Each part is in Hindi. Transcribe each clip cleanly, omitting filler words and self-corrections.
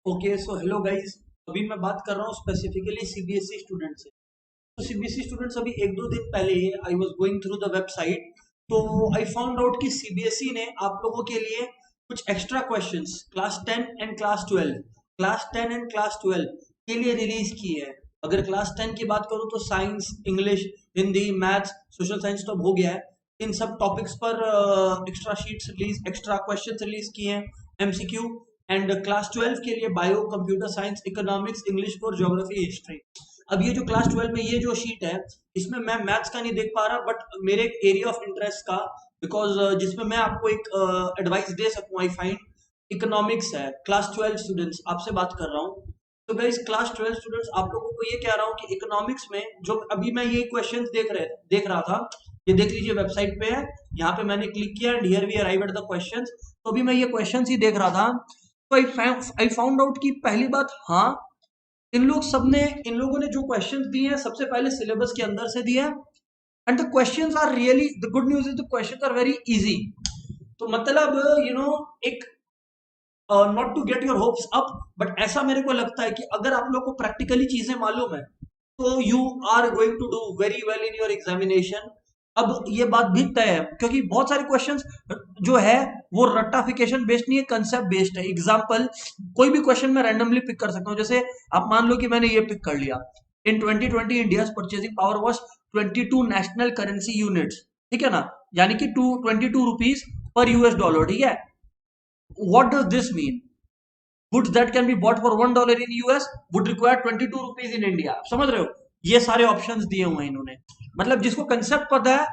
Okay so hello guys. अभी मैं बात कर रहा हूँ स्पेसिफिकली सीबीएसई स्टूडेंट से। तो सीबीएसई स्टूडेंट्स अभी एक दो दिन पहले I was going through the website, तो आई फाउंड आउट कि सीबीएसई ने आप लोगों के लिए कुछ extra questions class 10 and class 12 के लिए रिलीज की है। अगर क्लास 10 की बात करूँ तो science, English, Hindi, maths, social science तो अब हो गया है। इन सब टॉपिक्स पर एक्स्ट्रा क्वेश्चन रिलीज किए हैं, एमसीक्यू। एंड क्लास 12 के लिए bio, computer science, economics, English और ज्योग्राफी, हिस्ट्री। अब ये जो क्लास 12 में ये जो शीट है, इसमें मैं मैथ्स का नहीं देख पा रहा, बट मेरे एरिया ऑफ इंटरेस्ट का, बिकॉज जिसमें मैं आपको एक एडवाइस दे सकूं, आई फाइंड इकोनॉमिक्स है। क्लास 12 स्टूडेंट्स आपसे बात कर रहा हूँ। तो गाइस क्लास 12 स्टूडेंट्स आप लोगों को ये कह रहा हूँ कि इकोनॉमिक्स में जो अभी मैं ये क्वेश्चंस देख रहा था, ये देख लीजिए वेबसाइट पे है। यहाँ पे मैंने क्लिक किया and here we arrive at the questions. तो अभी मैं ये क्वेश्चंस ही देख रहा था, तो आई फाउंड आउट कि पहली बात, हाँ, इन लोगों ने जो क्वेश्चंस दिए हैं सबसे पहले सिलेबस के अंदर से दिया है। And the questions are really, the good news is the questions are very easy. तो मतलब एक not to get your hopes up, but ऐसा मेरे को लगता है कि अगर आप लोग को प्रैक्टिकली चीजें मालूम है तो you are going to do very well in your examination. अब ये बात भी तय है, क्योंकि बहुत सारे क्वेश्चंस जो है वो रट्टाफिकेशन बेस्ड नहीं है, कंसेप्ट बेस्ड है। एग्जांपल, कोई भी क्वेश्चन मैं रैंडमली पिक कर सकता हूँ। जैसे आप मान लो कि मैंने ये पिक कर लिया, इन 2020 India purchasing power was 22 national currency units, ठीक है ना, यानी कि 22 रुपीज पर यूएस डॉलर, ठीक है। What does this mean? Goods that can be bought for $1 in US would require 22 rupees in India. समझ रहे हो? ये सारे ऑप्शंस दिए हुए हैं इन्होंने। मतलब जिसको कंसेप्ट पता है,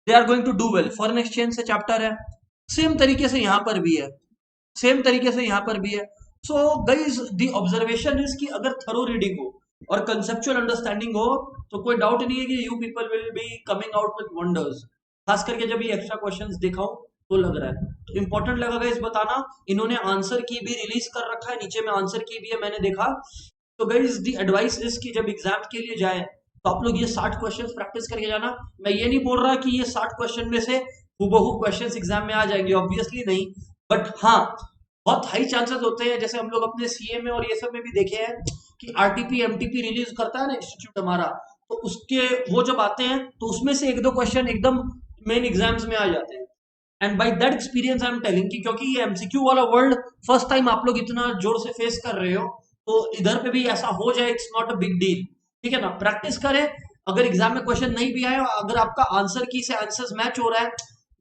they are going to do well. Foreign exchange से चैप्टर है, सेम तरीके से यहाँ पर भी है, सेम तरीके से यहाँ पर भी है। So guys the observation is कि अगर थरो रीडिंग हो और कंसेप्चुअल अंडरस्टैंडिंग हो, तो कोई डाउट नहीं है कि you people will be coming out with wonders. खास करके जब ये एक्स्ट्रा क्वेश्चंस देखा हूं तो लग रहा है। तो इंपॉर्टेंट लगा गाइस बताना। इन्होंने आंसर की भी रिलीज कर रखा है, नीचे में आंसर की भी है, मैंने देखा। तो गाइस द एडवाइस इज कि जब एग्जाम के लिए जाए तो आप लोग ये 60 क्वेश्चंस प्रैक्टिस करके जाना। मैं ये नहीं बोल रहा कि ये 60 क्वेश्चन में से हूबहू क्वेश्चंस एग्जाम में आ जाएंगे, ऑब्वियसली नहीं। बट हाँ, बहुत हाई चांसेस होते हैं, जैसे हम लोग अपने सीए में और ये सब में भी देखे हैं कि आरटीपी एमटीपी रिलीज करता है ना इंस्टीट्यूट हमारा, तो उसके वो जब आते हैं तो उसमें से एक दो क्वेश्चन एकदम मेन एग्जाम्स में आ जाते हैं। And by that experience I am telling कि क्योंकि ये एमसीक्यू वाला वर्ल्ड फर्स्ट टाइम आप लोग इतना जोर से फेस कर रहे हो, तो इधर पे भी ऐसा हो जाए, it's not a big deal, ठीक है ना। प्रैक्टिस करें। अगर एग्जाम में क्वेश्चन नहीं भी आए, अगर आपका आंसर की से आंसर्स मैच हो रहा है,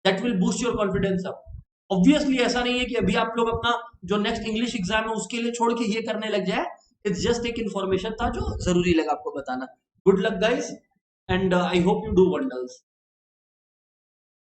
that will boost your confidence up. Obviously ऐसा नहीं है कि अभी आप लोग अपना जो नेक्स्ट इंग्लिश एग्जाम है उसके लिए छोड़ के ये करने लग जाए। इट्स जस्ट एक इन्फॉर्मेशन था जो जरूरी लगा आपको बताना। Good luck guys, and I hope you do wonders.